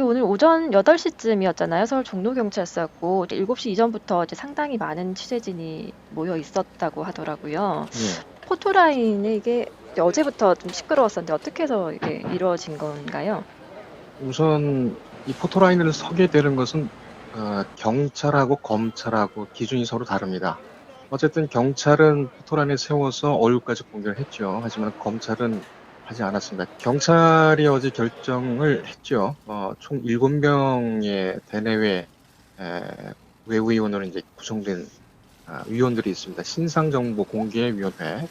오늘 오전 8시쯤이었잖아요. 서울 종로경찰서였고, 이제 7시 이전부터 이제 상당히 많은 취재진이 모여 있었다고 하더라고요. 예. 포토라인이 이게 이제 어제부터 좀 시끄러웠었는데 어떻게 해서 이게 이루어진 건가요? 우선 이 포토라인을 서게 되는 것은 경찰하고 검찰하고 기준이 서로 다릅니다. 어쨌든 경찰은 포토라인에 세워서 얼굴까지 공개를 했죠. 하지만 검찰은 하지 않았습니다. 경찰이 어제 결정을 했죠. 총 7명의 대내외 외부위원으로 이제 구성된 위원들이 있습니다. 신상정보공개위원회.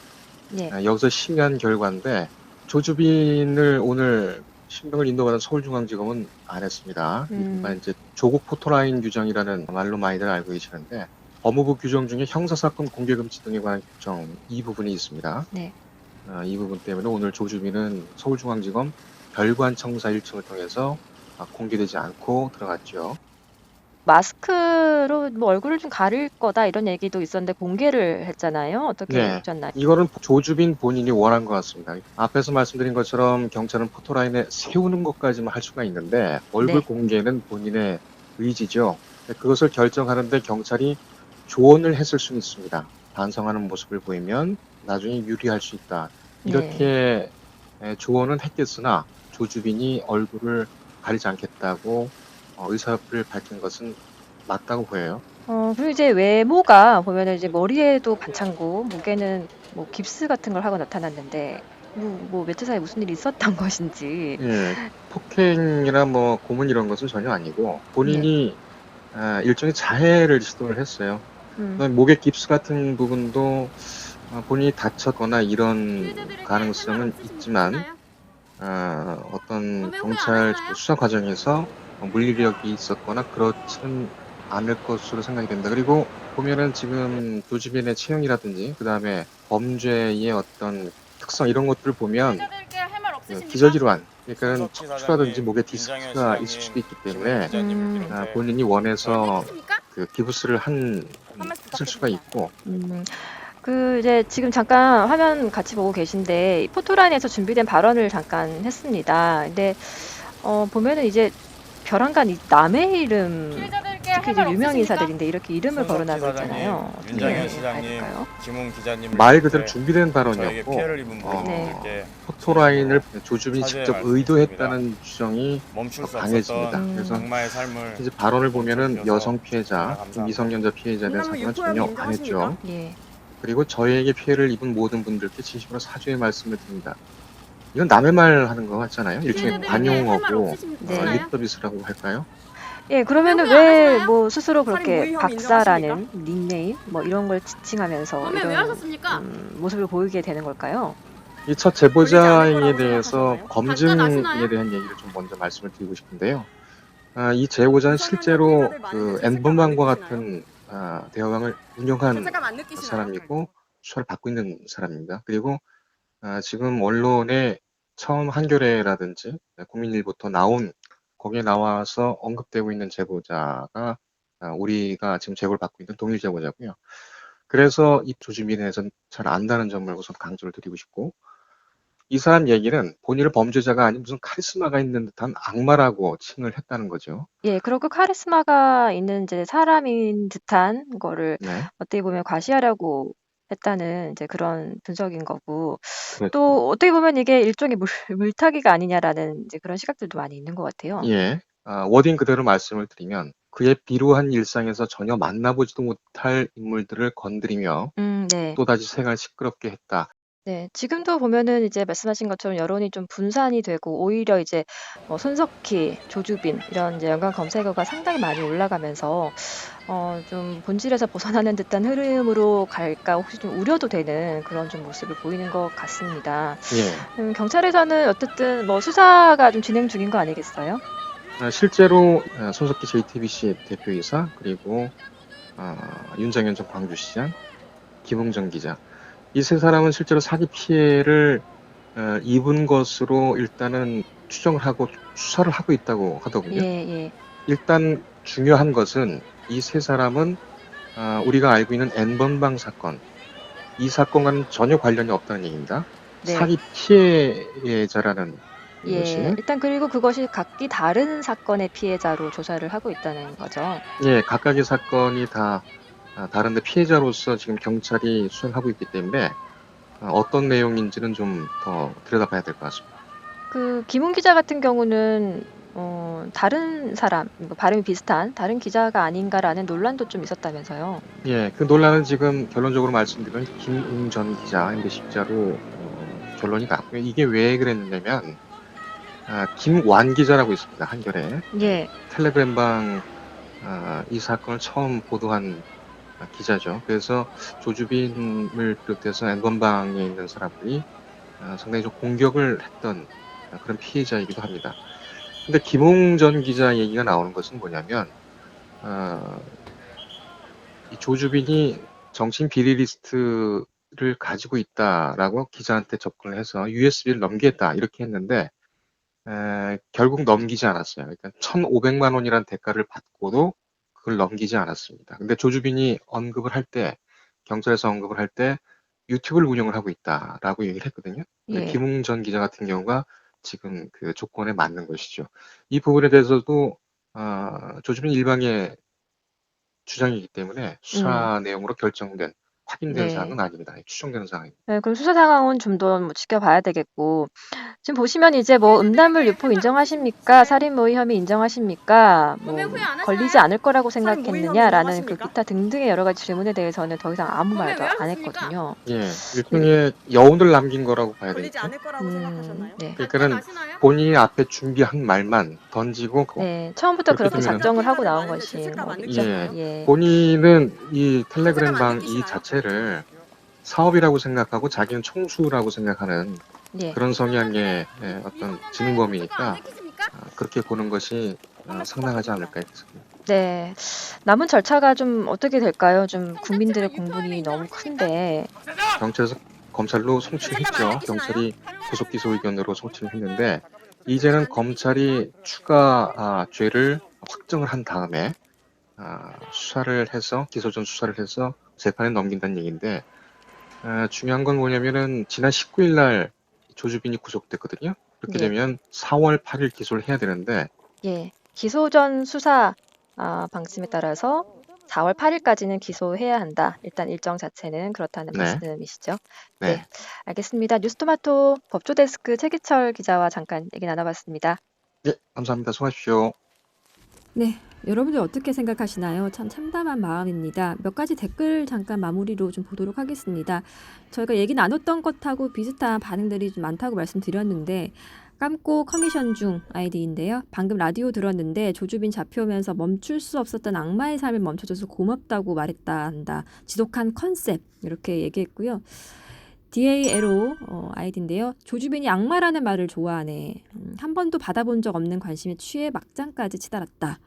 네. 여기서 심의한 결과인데 조주빈을 오늘 신병을 인도받은 서울중앙지검은 안 했습니다. 이른바 이제 조국 포토라인 규정이라는 말로 많이들 알고 계시는데 법무부 규정 중에 형사사건 공개금지 등에 관한 규정 이 부분이 있습니다. 네. 이 부분 때문에 오늘 조주빈은 서울중앙지검 별관청사 1층을 통해서 공개되지 않고 들어갔죠. 마스크로 뭐 얼굴을 좀 가릴 거다 이런 얘기도 있었는데 공개를 했잖아요. 어떻게 네, 보셨나요? 이거는 조주빈 본인이 원한 것 같습니다. 앞에서 말씀드린 것처럼 경찰은 포토라인에 세우는 것까지만 할 수가 있는데 얼굴 네. 공개는 본인의 의지죠. 그것을 결정하는데 경찰이 조언을 했을 수는 있습니다. 반성하는 모습을 보이면 나중에 유리할 수 있다. 이렇게 조언은 했겠으나 조주빈이 얼굴을 가리지 않겠다고 의사를 밝힌 것은 맞다고 보여요. 그리고 이제 외모가 보면은 이제 머리에도 반창고, 목에는 뭐 깁스 같은 걸 하고 나타났는데, 뭐 며칠 사이에 무슨 일이 있었던 것인지. 예, 폭행이나 뭐 고문 이런 것은 전혀 아니고 본인이 일종의 자해를 시도를 했어요. 그다음에 목에 깁스 같은 부분도 본인이 다쳤거나 이런 가능성은 있지만 어떤 경찰 수사 과정에서 물리력이 있었거나 그렇지는 않을 것으로 생각이 됩니다. 그리고 보면은 지금 조주빈의 체형이라든지 그다음에 범죄의 어떤 특성 이런 것들을 보면 기저질환, 그러니까 척추라든지 목에 디스크가 있을 수도 있기 때문에 본인이 원해서 그 기부스를 했을 수가 있고. 그 이제 지금 잠깐 화면 같이 보고 계신데 이 포토라인에서 준비된 발언을 잠깐 했습니다. 근데 보면은 이제 벼랑간 이 남의 이름, 특히 이제 유명 인사들인데 이렇게 이름을 거론하고 있잖아요. 윤장현 시장님, 할까요? 김웅 기자님 말 그대로 준비된 발언이었고 피해를 입은 포토라인을 조주빈이 사죄의 직접 말씀드립니다. 의도했다는 주장이 멈출 수 강해집니다. 없었던 그래서 악마의 삶을 이제 발언을 보면은 보여주셔서 여성 피해자, 감사합니다. 미성년자 피해자에 대한 사과는 전혀 안 했죠. 예. 그리고 저에게 피해를 입은 모든 분들께 진심으로 사죄의 말씀을 드립니다. 이건 남의 말 하는 거 같잖아요. 일종의 관용어고 네. 립서비스라고 할까요? 예, 그러면은 왜 뭐 스스로 그렇게 박사라는 닉네임 뭐 이런 걸 지칭하면서 그러면 왜 이런 하셨습니까? 모습을 보이게 되는 걸까요? 이 첫 제보자에 대해서 생각하셨나요? 검증에 나시나요? 대한 얘기를 좀 먼저 말씀을 드리고 싶은데요. 이 제보자는 실제로 그 N번방과 같은 대화방을 운영한 사람이고 수사를 받고 있는 사람입니다. 그리고 지금 언론에 처음 한겨레라든지 국민일보부터 나온 거기에 나와서 언급되고 있는 제보자가 우리가 지금 제보를 받고 있는 동일 제보자고요. 그래서 이 조주빈에 대해서는 잘 안다는 점을 우선 강조를 드리고 싶고, 이 사람 얘기는 본인을 범죄자가 아닌 무슨 카리스마가 있는 듯한 악마라고 칭을 했다는 거죠. 예, 그리고 카리스마가 있는 이제 사람인 듯한 거를 네, 어떻게 보면 과시하려고 했다는 이제 그런 분석인 거고, 그렇죠. 또 어떻게 보면 이게 일종의 물타기가 아니냐라는 이제 그런 시각들도 많이 있는 것 같아요. 예, 워딩 그대로 말씀을 드리면 그의 비루한 일상에서 전혀 만나보지도 못할 인물들을 건드리며 네. 또다시 생활 시끄럽게 했다. 네. 지금도 보면은 이제 말씀하신 것처럼 여론이 좀 분산이 되고 오히려 이제 손석희, 조주빈 이런 이제 연관 검색어가 상당히 많이 올라가면서 좀 본질에서 벗어나는 듯한 흐름으로 갈까 혹시 좀 우려도 되는 그런 좀 모습을 보이는 것 같습니다. 예, 경찰에서는 어쨌든 뭐 수사가 좀 진행 중인 거 아니겠어요? 실제로 손석희 JTBC 대표이사 그리고 윤장현 전 광주시장, 김웅정 기자 이 세 사람은 실제로 사기 피해를 입은 것으로 일단은 추정을 하고 수사를 하고 있다고 하더군요. 예. 일단 중요한 것은 이 세 사람은 우리가 알고 있는 N번방 사건, 이 사건과는 전혀 관련이 없다는 얘기입니다. 네. 사기 피해자라는 예. 이것이. 일단 그리고 그것이 각기 다른 사건의 피해자로 조사를 하고 있다는 거죠. 예, 각각의 사건이 다 다른데 피해자로서 지금 경찰이 수사를 하고 있기 때문에 어떤 내용인지는 좀 더 들여다봐야 될 것 같습니다. 그 김훈 기자 같은 경우는 다른 사람, 발음이 비슷한 다른 기자가 아닌가라는 논란도 좀 있었다면서요. 예, 그 논란은 지금 결론적으로 말씀드리면 김웅 전 기자, MBC 기자로 결론이 났고요. 이게 왜 그랬냐면 김완 기자라고 있습니다. 한겨레. 예. 텔레그램방 이 사건을 처음 보도한 기자죠. 그래서 조주빈을 비롯해서 N번방에 있는 사람들이 상당히 좀 공격을 했던 그런 피해자이기도 합니다. 근데 김웅 전 기자 얘기가 나오는 것은 뭐냐면 이 조주빈이 정치인 비리 리스트를 가지고 있다라고 기자한테 접근을 해서 USB를 넘기겠다 이렇게 했는데 결국 넘기지 않았어요. 그러니까 1,500만 원이라는 대가를 받고도 그걸 넘기지 않았습니다. 근데 조주빈이 언급을 할 때, 경찰에서 언급을 할 때 유튜브를 운영을 하고 있다라고 얘기를 했거든요. 근데 예. 김웅 전 기자 같은 경우가 지금 그 조건에 맞는 것이죠. 이 부분에 대해서도 조주빈 일방의 주장이기 때문에 수사 내용으로 결정된 확인된 네. 사항은 아닙니다. 추정되는 사항입니다. 네, 그럼 수사 상황은 좀 더 지켜봐야 되겠고, 지금 보시면 이제 뭐 음란물 유포 인정하십니까? 살인 모의 혐의 인정하십니까? 뭐 걸리지 않을 거라고 생각했느냐라는 그 기타 등등의 여러 가지 질문에 대해서는 더 이상 아무 말도 안 했거든요. 예, 일종의 여운을 남긴 거라고 봐야 걸리지 되겠죠. 않을 거라고 생각하셨나요? 네. 그러니까는 본인이 앞에 준비한 말만 던지고 네, 처음부터 그렇게 그렇게 되면은- 작정을 하고 나온 많은데 것이 죄책감 안 뭐겠죠. 느끼시나요? 예. 본인은 이 텔레그램방 이 느끼시나요? 자체를 사업이라고 생각하고 자기는 총수라고 생각하는 예. 그런 성향의 어떤 지능범이니까 그렇게 보는 것이 상당하지 않을까 이렇게 생각합니다. 네. 남은 절차가 좀 어떻게 될까요? 좀 국민들의 공분이 너무 큰데. 경찰에서 검찰로 송치를 했죠. 경찰이 구속 기소 의견으로 송치를 했는데 이제는 검찰이 추가 죄를 확정을 한 다음에 수사를 해서 기소전 수사를 해서 재판에 넘긴다는 얘기인데 중요한 건 뭐냐면은 지난 19일 날 조주빈이 구속됐거든요. 그렇게 예. 되면 4월 8일 기소를 해야 되는데 예. 기소 전 수사 방침에 따라서 4월 8일까지는 기소해야 한다. 일단 일정 자체는 그렇다는 네. 말씀이시죠. 네. 네. 알겠습니다. 뉴스토마토 법조데스크 최기철 기자와 잠깐 얘기 나눠봤습니다. 예, 감사합니다. 수고하십시오. 네, 여러분들 어떻게 생각하시나요? 참 참담한 마음입니다. 몇 가지 댓글 잠깐 마무리로 좀 보도록 하겠습니다. 저희가 얘기 나눴던 것하고 비슷한 반응들이 좀 많다고 말씀드렸는데 깜고 커미션 중 아이디인데요. 방금 라디오 들었는데 조주빈 잡혀오면서 멈출 수 없었던 악마의 삶을 멈춰줘서 고맙다고 말했다 한다. 지독한 컨셉 이렇게 얘기했고요. DALO 아이디인데요. 조주빈이 악마라는 말을 좋아하네. 한 번도 받아본 적 없는 관심에 취해 막장까지 치달았다.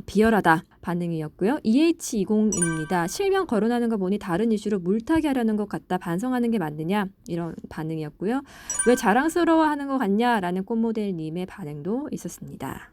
비열하다 반응이었고요. EH20입니다. 실명 거론하는 거 보니 다른 이슈로 물타기 하려는 것 같다. 반성하는 게 맞느냐? 이런 반응이었고요. 왜 자랑스러워하는 것 같냐라는 꽃모델님의 반응도 있었습니다.